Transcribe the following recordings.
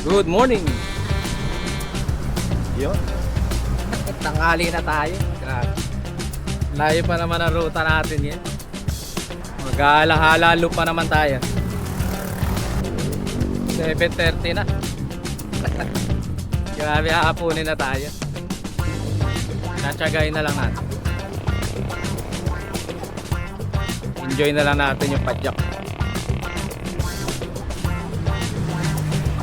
Good morning. Yun. Tanghali na tayo. Grabe. Layo pa naman ang ruta natin yan. Mag-aalahalalo pa naman tayo. 7:30 na. Grabe, hahapunin na tayo. Natsagayin na lang natin. Enjoy na lang natin yung padyak.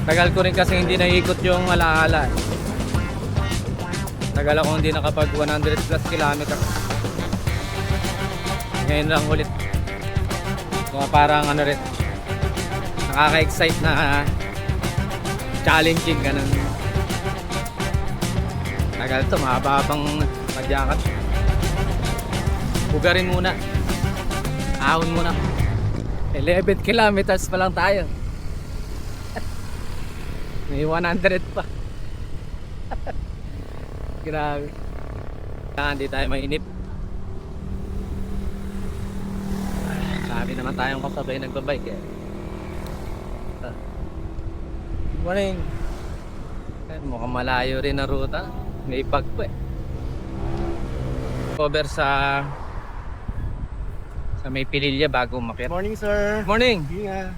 Tagal ko rin kasi hindi naikot yung alaala. Tagal ako hindi nakapag 100 plus kilometer. Ngayon lang ulit. Kaya parang ano rin, nakaka-excite na challenging ganun. Tagal to, mahaba pang padyakan. Bugarin muna. Ahon muna. 11 kilometers pa lang tayo. May 100 pa. Grabe. Hindi tayo mainip. Sabi naman tayong kasabay nagbabike eh. Morning. Mukhang malayo rin na ruta. May pag pa eh. Cover sa may Pililya bago umakyat. Morning, sir. Morning. Yeah.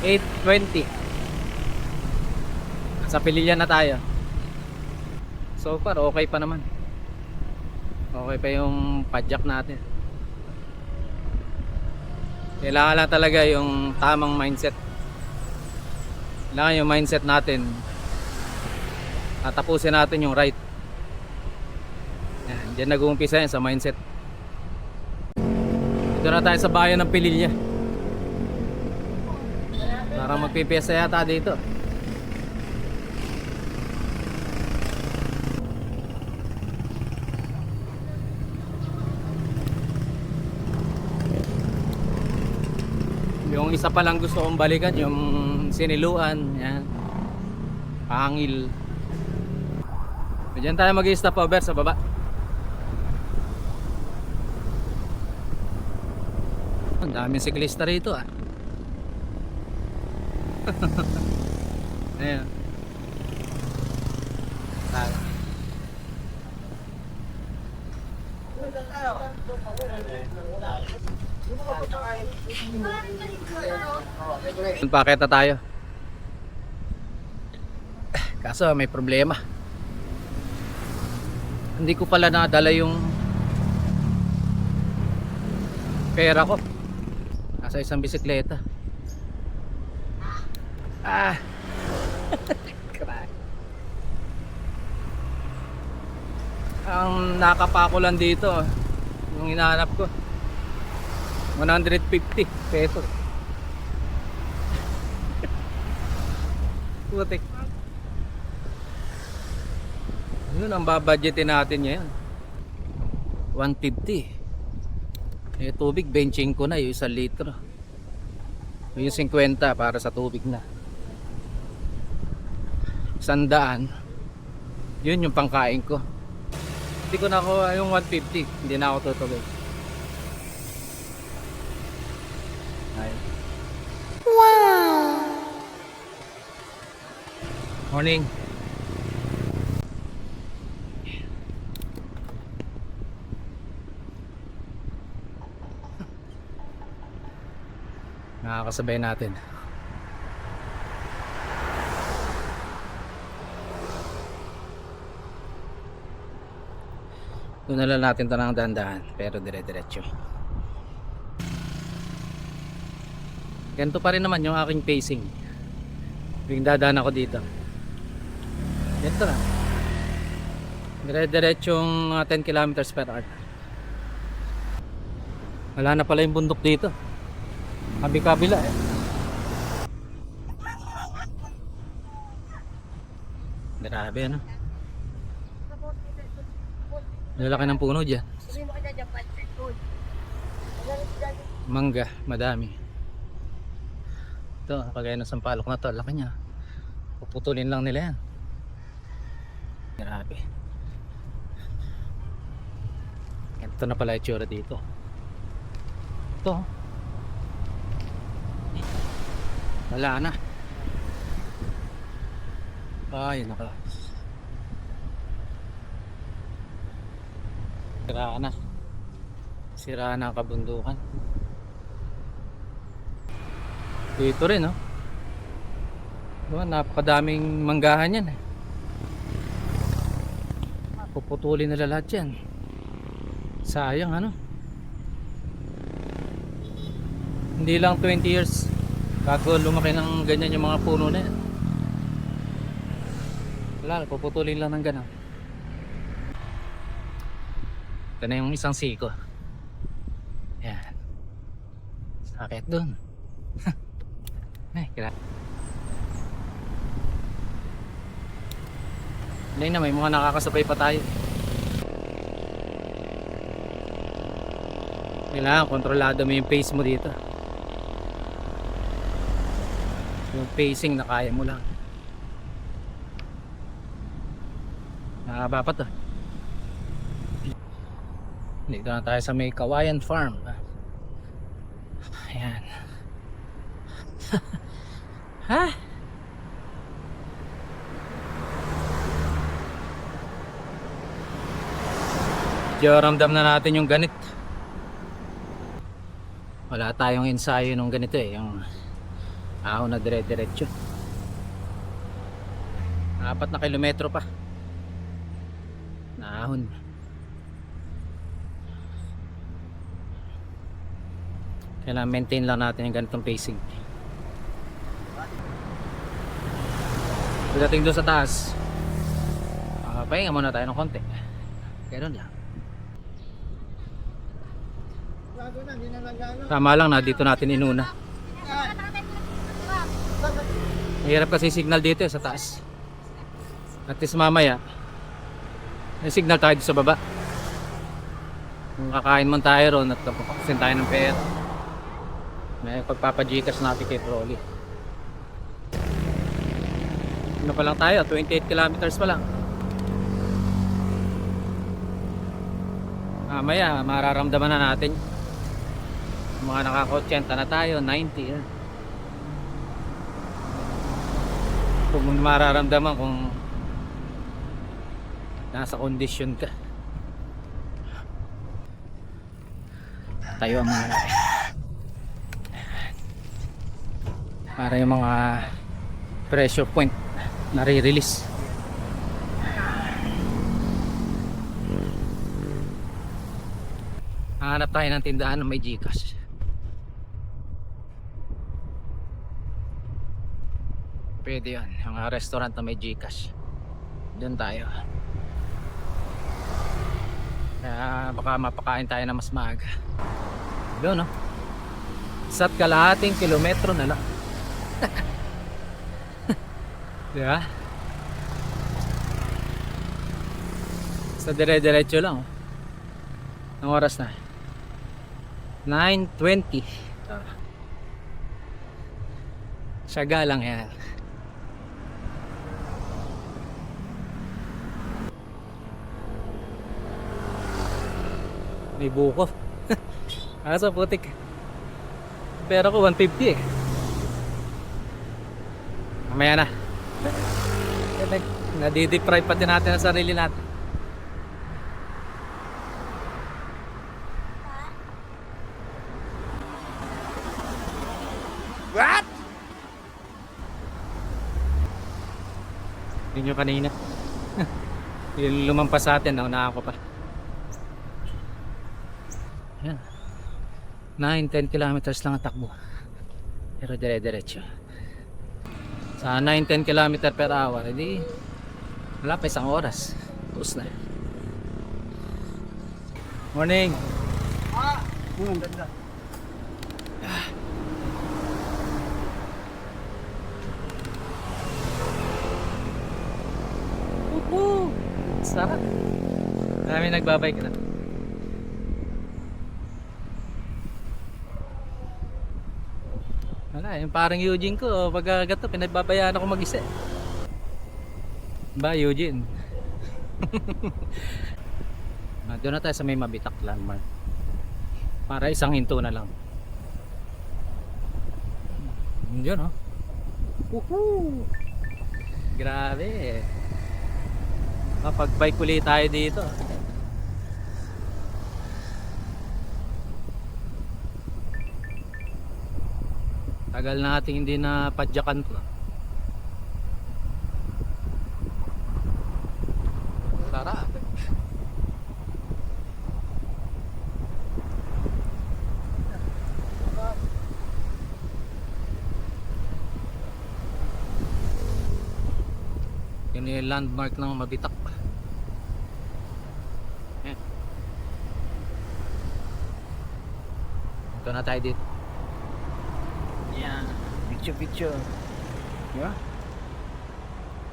8:20. Sa Pililya na tayo. So far okay pa naman. Okay pa yung padyak natin. Kailangan lang talaga yung tamang mindset. Kailangan yung mindset natin. Tatapusin natin yung right. Yan, dyan nag-uumpisa yan sa mindset. Dito na tayo sa bayan ng Pililya. Parang magpipiyesta yata dito. Yung isa pa lang gusto kong balikan, yung Siniluan, yan. Pangil. Diyan tayo mag-i-stop over sa baba. Ang daming siklista rito ah. Ayan. Paketa tayo. Kaso may problema. Hindi ko pala nadala yung pera ko. Nasa isang bisikleta. Ang nakapako lang dito yung hinahanap ko 150 pesos. Putik. Yun ang babudgetin natin ngayon, 150. Eh tubig benching ko na yung 1 litro. Yung 50 para sa tubig na. 100. Yun yung pangkain ko. Hindi ko na ako yung 150. Hindi na ako tutuloy. Ay. Wow! Morning. Nakakasabay natin. Doon na lang natin ito ng dahan-dahan, pero dire-diretso. Ganito pa rin naman yung aking pacing. Yung dadaan ako dito. Ganito na. Dire-diretsong 10 kilometers per hour. Wala na pala yung bundok dito. Kabi-kabila eh. Grabe ano. Lalaki ng puno dyan. Mangga, madami. Ito, kagaya ng sampalok na to, laki niya. Puputulin lang nila yan. Grabe. Ito na pala itsura dito. Ito. Wala na. Ay, naka. Sira na. Sira na ang kabundukan. Dito rin, no? Diba, napakadaming manggahan yan. Puputulin nila lahat yan. Sayang, ano? Hindi lang 20 years bago lumaki ng ganyan yung mga puno na yan. Wala, puputulin lang ng ganun. Ito na yung isang siko. Yan. Sakit dun. Ay, kira. Hindi na, may mga nakakasabay pa tayo. Kailangan kontrolado mo yung pace mo dito. Yung pacing na kaya mo lang. Nakaba pa to. Dito na tayo sa may Kawayan Farm. Ayan. Ha? Diyo, ramdam na natin yung ganit. Wala tayong ensayo nung ganito eh, yung ahon na dire-diretso. 4 na kilometro pa na ahon. Kailangan maintain lang natin yung ganitong pacing. Pagdating doon sa taas, pahinga muna tayo ng konti. Ganoon lang. Tama lang na dito natin inuna. Mahirap kasi signal dito sa taas. At least mamaya may signal tayo dito sa baba. Kung kakain man tayo ron at kapakasin tayo ng pera, may pagpapajikas natin kay Broly. Ano pa lang tayo? 28 kilometers pa lang. Mamaya mararamdaman na natin. Mga nakaka-80 na tayo, 90 yan. Kung mararamdaman kung nasa kondisyon ka. Tayo ang mga para yung mga pressure point nare-release. Hanap tayo ng tindahan na may Gcash. Pwede yan, yung restaurant na may Gcash. Doon tayo. Kaya baka mapakain tayo na mas maaga. Doon, no? Isa't kalahating kilometro na lang. Diba? Sa dire-diretso lang, oh. Ang oras na 9:20. Syaga lang yan. May buko. Asa putik. Pero ko 150 eh. Mamaya na. Nadi-deprive pati natin ang sarili natin. What? Yun yung kanina. Yung lumampas sa atin, naunahan ko pa. Yan. 9-10 kilometers lang ang takbo. Pero dire-diretso. Sa 9-10 kilometer per hour, hindi wala pa isang oras. Tapos na. Morning. Ganda. Woohoo! Sarap. Marami nagbabike na. Wala, yung parang Eugene ko, pag gato, pinagbabayaan ako mag-isa. Ba, Eugene? Doon na tayo sa may Mabitak landmark. Para isang hinto na lang. Yun, oh. Woohoo! Grabe. Mapag-bike ulit tayo dito. Tagal natin hindi na padyakan to. Sarap. Yun yung landmark ng Mabitak. Ayan. Ito na tayo dito. Yan. Picture. Yeah.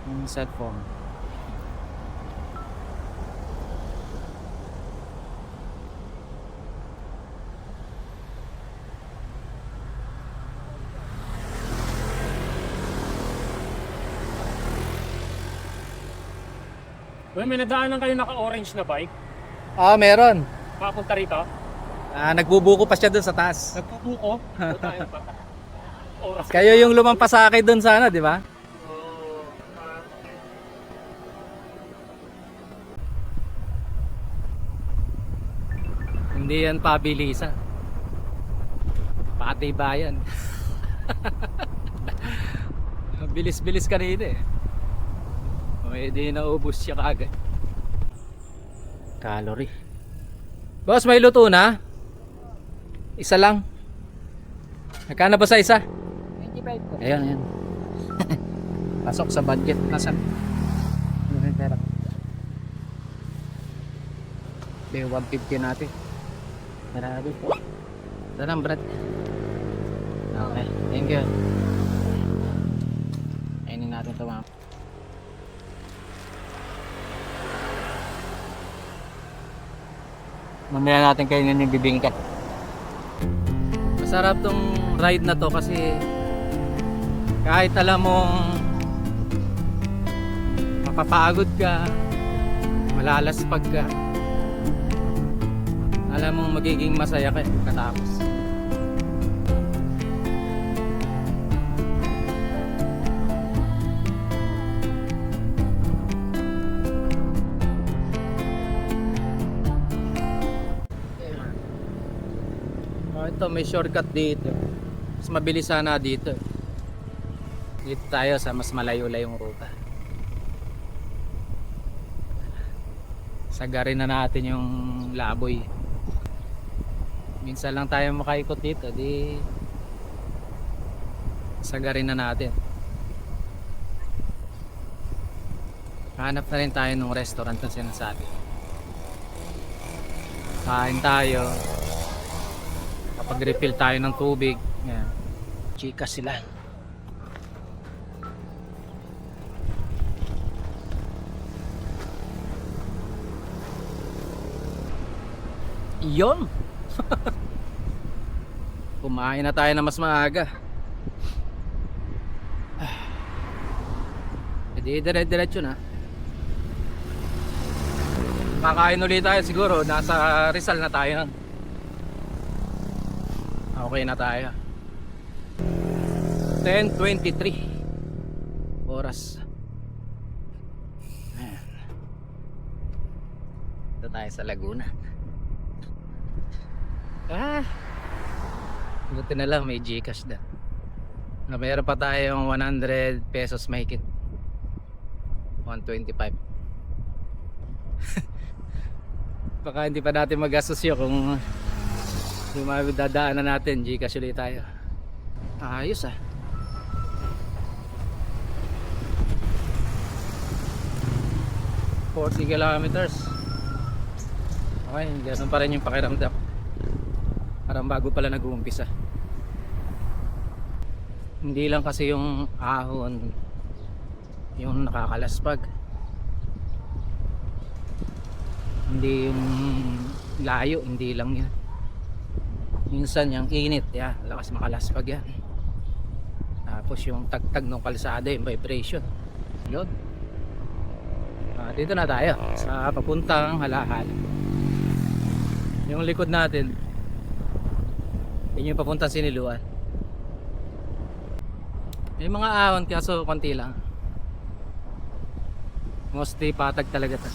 Yung cellphone. Well, may nadaanan kayo naka-orange na bike. Meron. Papunta rito. Nagbubuko pa siya dun sa taas. Nagpupuko. Doon tayo pa. Oras. Kayo yung lumampas sa akin dun sana, di ba? Hindi yan pabilisan. Patibayan. Bilis-bilis kanina eh. Hindi naubos siya kaagad. Calorie. Boss, may luto na? Isa lang. Nagkano ba sa isa? 25 Ayan. Pasok sa budget. Nasaan? Ano yung pera? Okay, 150 natin. Marami po. Dalam, Brad. Okay, thank you. Kainin natin ito, mga. Mamaya natin kainin yung bibingka. Masarap tong ride na to kasi kahit alam mong mapapagod ka, malalaspag ka, alam mong magiging masaya ka katapos. Ito may shortcut dito. Mas mabilis sana dito. Dito tayo sa mas malayo-layong ruta. Sagarin na natin yung Laboy. Minsan lang tayo makaikot dito, di sagarin na natin. Hanap na rin tayo ng restaurant na sinasabi. Kain tayo. Kapag-refill tayo ng tubig. Yan. Chika sila. Iyon. Kumain na tayo na mas maaga. Hindi dire-diretso na. Kakain ulit tayo siguro. Nasa Rizal na tayo. Okay na tayo. 10:23 oras. Ayan. Ito tayo sa Laguna. Buti na lang may GCash na. Mayroon pa tayong 100 pesos mahigit. 125. Baka hindi pa natin magastos yun kung yung madadaanan natin. GCash ulit tayo. Ayos ah. $40 kilometers. Okay, ganun pa rin yung pakiramdam. Parang bago pala nag-uumpisa. Hindi lang kasi yung ahon yung nakakalaspag. Hindi yung layo, hindi lang yan. Minsan yung init, yan, lakas makalaspag yan. Tapos yung tagtag ng kalsada, yung vibration. Yun. Dito na tayo sa papuntang Halahal. Yung likod natin, yun yung papuntang Siniluan. May mga ahon kaso konti lang. Mostly patag talaga to.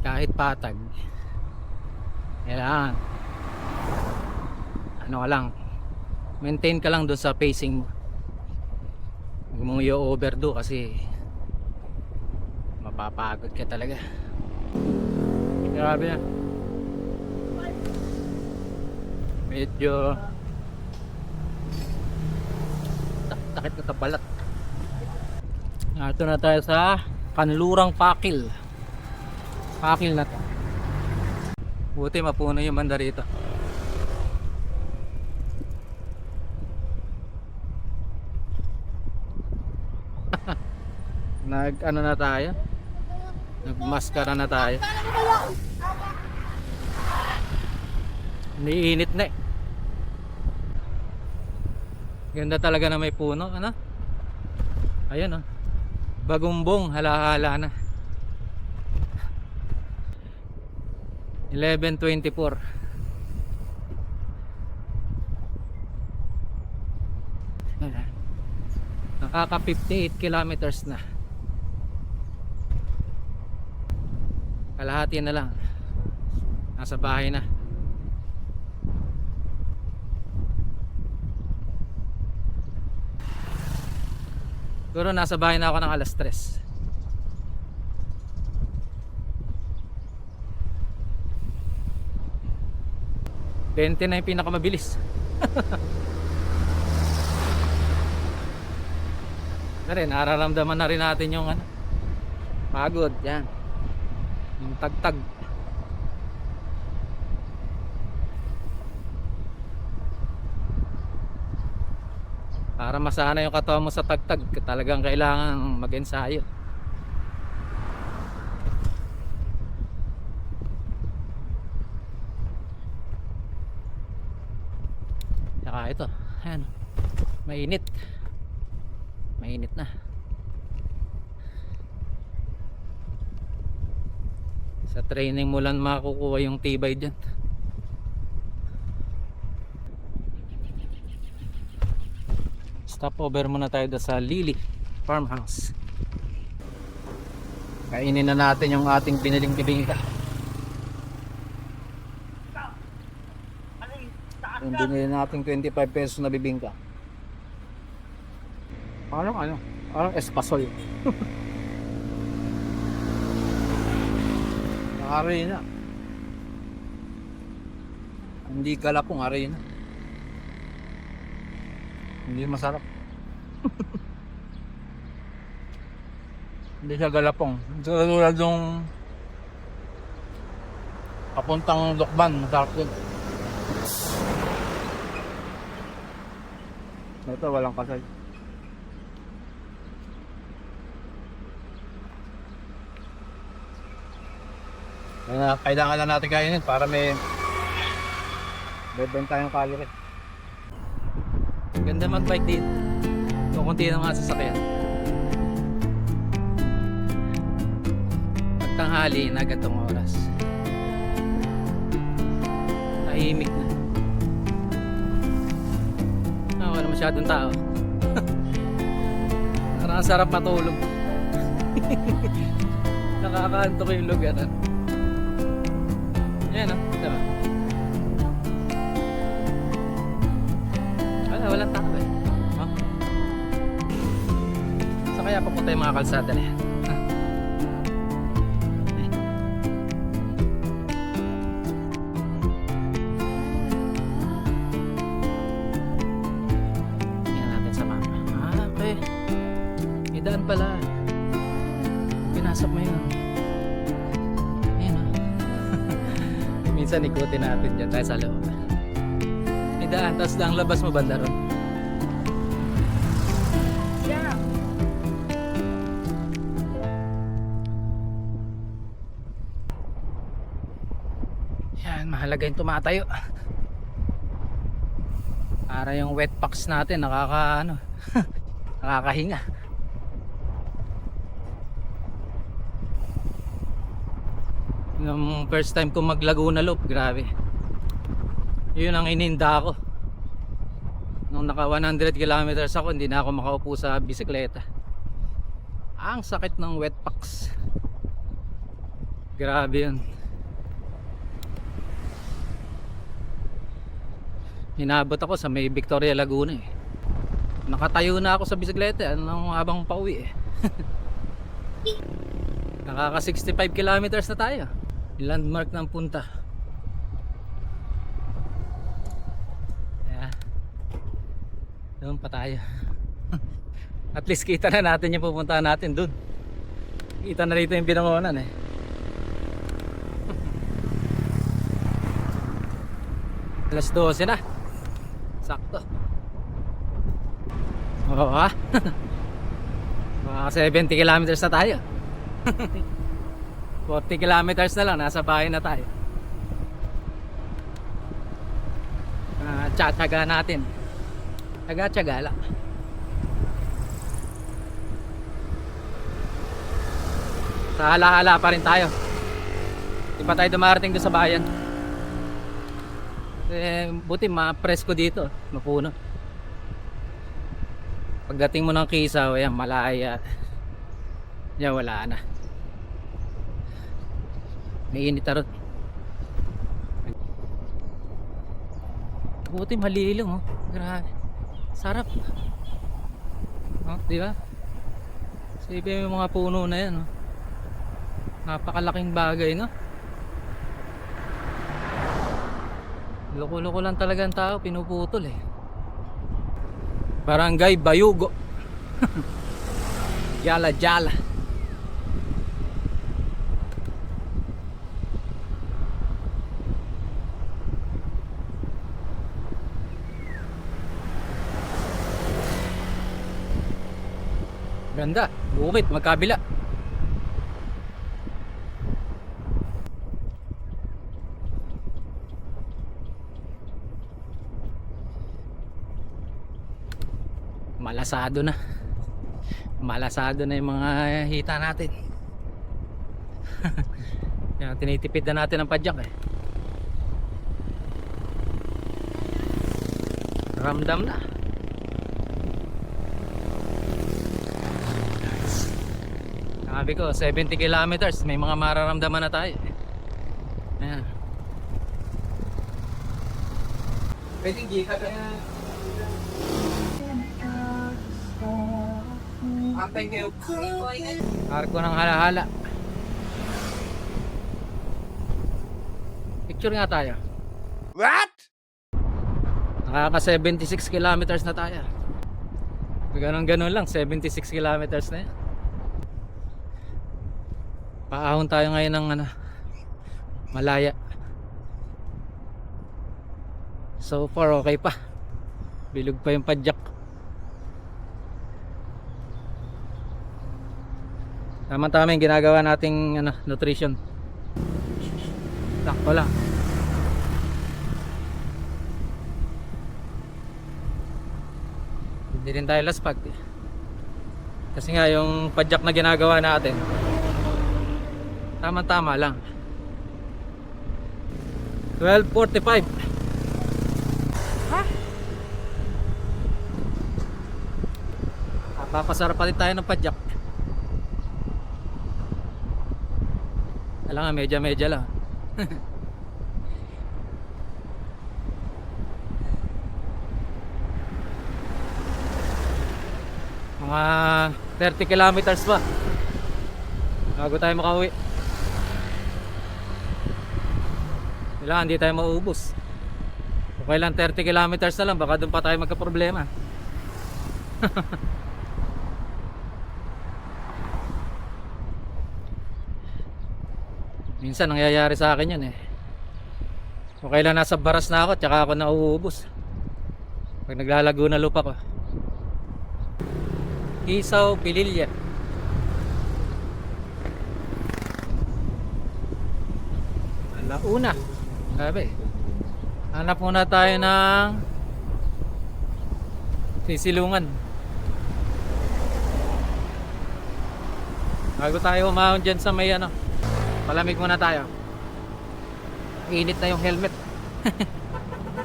Kahit patag, kailangan ano ka lang, maintain ka lang doon sa pacing mo. Huwag mong i-overdo kasi mapapagod ka talaga. Grabe yan. Medyo takit na sa balat. Ito na tayo sa Kanlurang Pakil. Pakil na to. Buti mapuno yung banda rito. Nag ano na tayo? Nagmaskara na tayo. Niinit na eh. Ganda talaga na may puno, ano? Ayun oh. Bagumbong, halahala na. 11:24. Nakaka 58 kilometers na. Kalahati na lang. Nasa bahay na. Siguro nasa bahay na ako ng alas 3. Bente na yung pinakamabilis. Na rin, nararamdaman na rin natin yung ano, pagod, yan. Yung tagtag. Para masana yung katawan mo sa tagtag, talagang kailangan mag-ensayo. Saka ito, ayan, mainit. Mainit na. Sa training mo lang makukuha yung tibay dyan. Stopover muna tayo sa Lily Farmhouse. Kainin na natin yung ating biniling bibingka. Yung binili nating 25 pesos na bibingka. Parang espasol. Aray na. Hindi kalapong, aray na. Hindi masarap. Hindi siya galapong. Tulad yung papuntang Lokban, masarap din. Ito walang kasay. Kailangan lang natin kainin para may bebenta yung calorie. Ganda mag-bike dito. Kukunti na mga sasakyan. Pagtanghali na gatong oras. Tahimik na. Wala masyadong tao. Parang ang sarap matulog. Nakakaantok yung lugar. Yan o, diba? Walang tao eh. Huh? Saan kaya papunta yung mga kalsada na yan? Tingnan natin sa mapa. Okay. May daan pala. Pinasok mo yun. Ayan o. Minsan ikutin natin dyan tayo sa loob. May daan, tapos lang labas mo banda ron. Yeah. Yan, mahalaga yung tumatayo. Para yung wet packs natin nakakahinga. Yung first time ko mag Laguna Loop, grabe. Yun ang ininda ko. Nung naka 100 kilometers ako, hindi na ako makaupo sa bisikleta. Ang sakit ng wet packs. Grabe yun. Hinabot ako sa may Victoria Laguna eh. Nakatayo na ako sa bisikleta habang pauwi eh. Nakaka 65 kilometers na tayo. Yung landmark ng punta. Ayan. Doon pa tayo. At least kita na natin yung pupuntahan natin doon. Kita na rito yung pinangonan eh. Alas 12 na. Sakto. Oo ha. Mga 70 kilometers na tayo. 40 kilometers na lang, nasa bahay na tayo. Tiyatsaga natin. Tsaga-tsaga lang. Sa hala-hala pa rin tayo. Di pa tayo dumarating doon sa bayan. Buti ma-presko dito, mapuno. Pagdating mo ng Kisaw, ayan, malaya. Yan, wala na. May init na ron. Buti malilong, oh. Grabe. Sarap. Oh, di ba? Sabi yung mga puno na yan, oh. Napakalaking bagay, no? Loko-loko lang talaga ang tao, pinuputol eh. Barangay Bayugo. Jala-jala. Ganda, bukit, magkabila. Malasado na. Malasado na yung mga hita natin. Kaya tinitipid na natin ang padyak eh. Ramdam na. Sabi ko 70 kilometers, may mga mararamdaman na tayo. Ayan. Pwedeng gika kaya. Arko ng halahala. Picture nga tayo. What? Nakaka 76 kilometers na tayo. Ganon lang, 76 kilometers na yan. Paahon tayo ngayon ng Malaya. So far okay pa. Bilog pa yung padyak. Tama-tama yung ginagawa nating nutrition. Sakto lang. Hindi rin tayo laspag eh. Kasi nga yung padyak na ginagawa natin, tama-tama lang. 12:45. Ha? Papasarap pa rin tayo ng padyak. Kailangan medya-medya lang. Mga 30 kilometers pa bago tayo makauwi. Kailangan hindi tayo mauubos. Okay lang 30 kilometers na lang, baka doon pa tayo magka-problema. Minsan nangyayari sa akin yun eh. Okay lang nasa baras na ako, tsaka ako nauubos pag naglalago na lupa ko. Kisaw, Pililya. Alauna. Sabi, hanap muna tayo ng sisilungan bago tayo umahon dyan sa may palamig muna tayo. Init na yung helmet.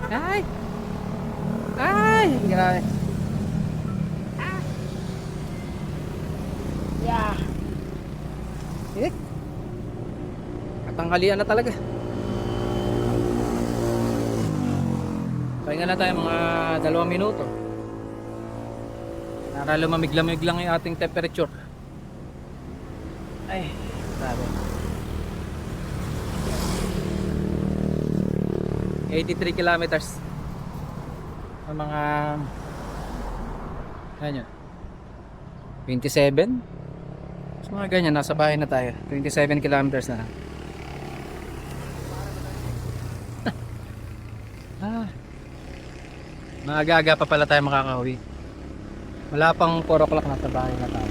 Ay! Ay! Grabe. Yeah. Eh. Katanghalian na talaga. Pahinga na tayo mga 2 minuto. Para lumamig-lamig lang yung ating temperature. Ay, grabe. 83 kilometers. Ang mga ano 27. So mga ganyan, nasa bahay na tayo. 27 kilometers na. Ah. Maaga-aga pa pala tayo makakauwi. Wala pang 4 o'clock, nasa bahay na tayo.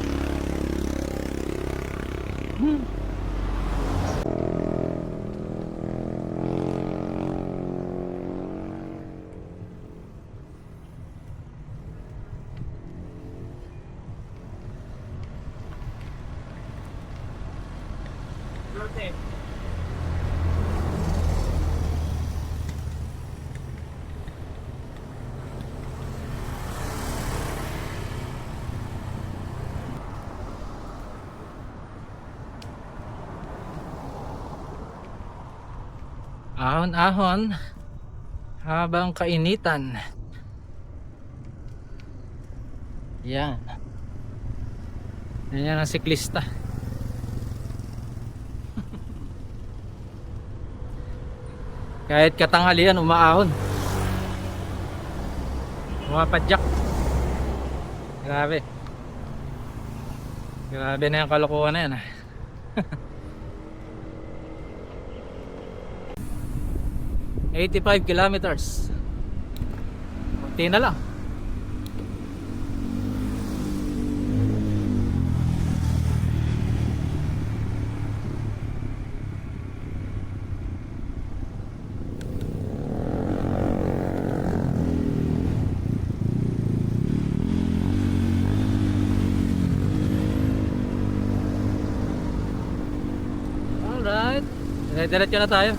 Norte. Ahon-ahon habang kainitan. Yan. Yan ang siklista. Kahit katanghalian umaahon. Umapadyak. Grabe. Grabe na yung kalokohan na yan. 85 kilometers. Kunti na lang. Alright. Diretso na tayo.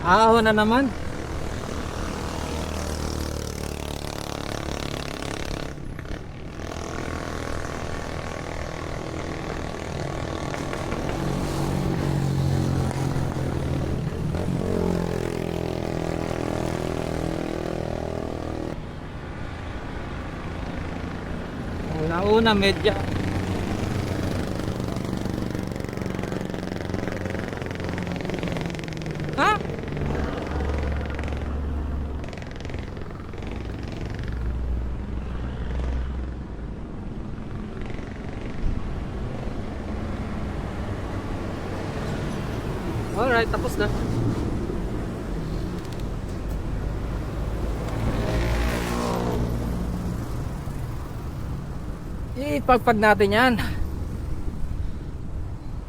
Ahon na naman. Una-una medya. Ha? Alright, tapos na. Ipagpag natin yan.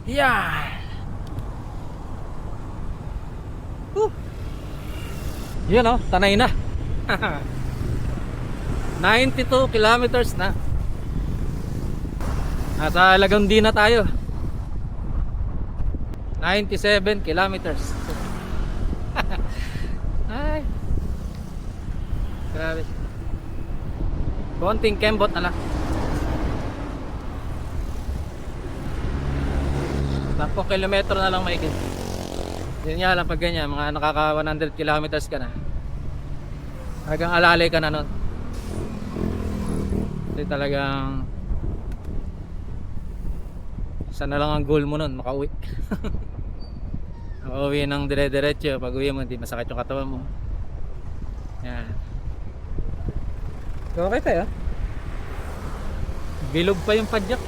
Yan. Yun o, tanay na. 92 kilometers na. Nasa Lagundin na tayo. 97 kilometers. Ay. Grabe. Konting kembot na lang. 10 kilometro na lang maigit. Yun nga lang pag ganyan, mga nakaka 100 kilometers ka na. Hanggang alalay ka na nun. Kasi talagang isa na lang ang goal mo nun, makauwi. Makauwi ng dire-diretso. Pag uwi mo, hindi masakit yung katawan mo. Yan. So, okay tayo. Bilog pa yung padyak.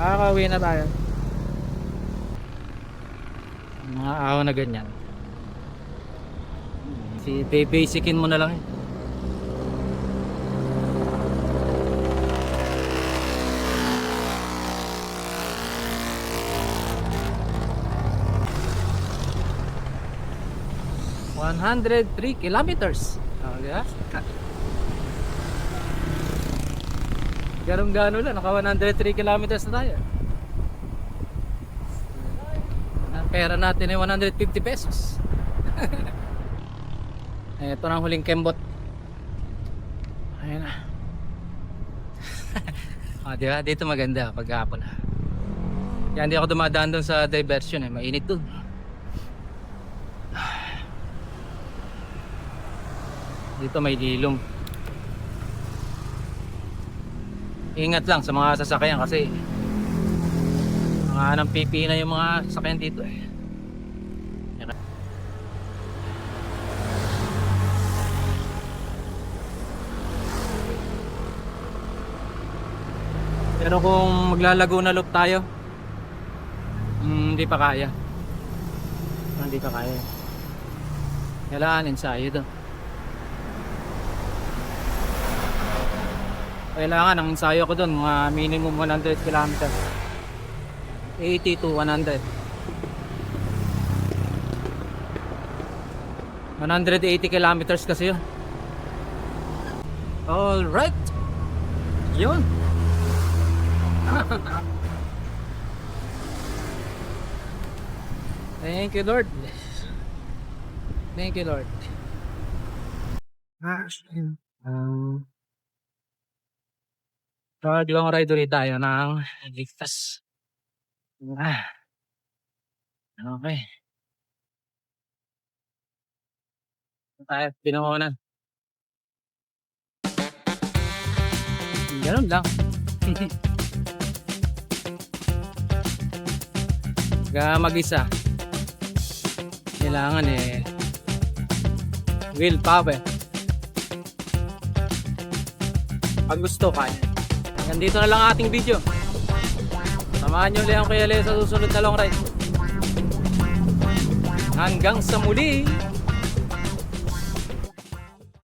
Kakauwi na tayo. Mga ahon na ganyan. Basicin mo na lang. 103 kilometers. Oh, diba? Ganun-gano lang, naka 103 kilometers na tayo. Ang pera natin ay 150 pesos. Ito na ang huling kembot. Ayan na. Di ba? Dito maganda paghapon. Kaya hindi ako dumadaan doon sa diversion eh. Mainit doon. Dito may ilong. Ingat lang sa mga sasakyan kasi mga nang pipi na yung mga sasakyan dito eh. Pero kung maglalago na loop tayo, hindi pa kaya. Hindi pa kaya. Kailangan ensayo doon. Kailangan ang ensayo ko doon mga minimum 100 km. 80 to 100. 180 kilometers kasi yun. Alright. Yun. Thank you, Lord. Thank you, Lord. Dalawang ride ulit tayo ng ligtas. Okay. Tayo, pinangonan. Ganun lang. Mag-isa. Kailangan willpower. Pag gusto kaya. Nandito na lang ating video. Samahan nyo ulit ang Kuya Leo sa susunod na long ride. Hanggang sa muli.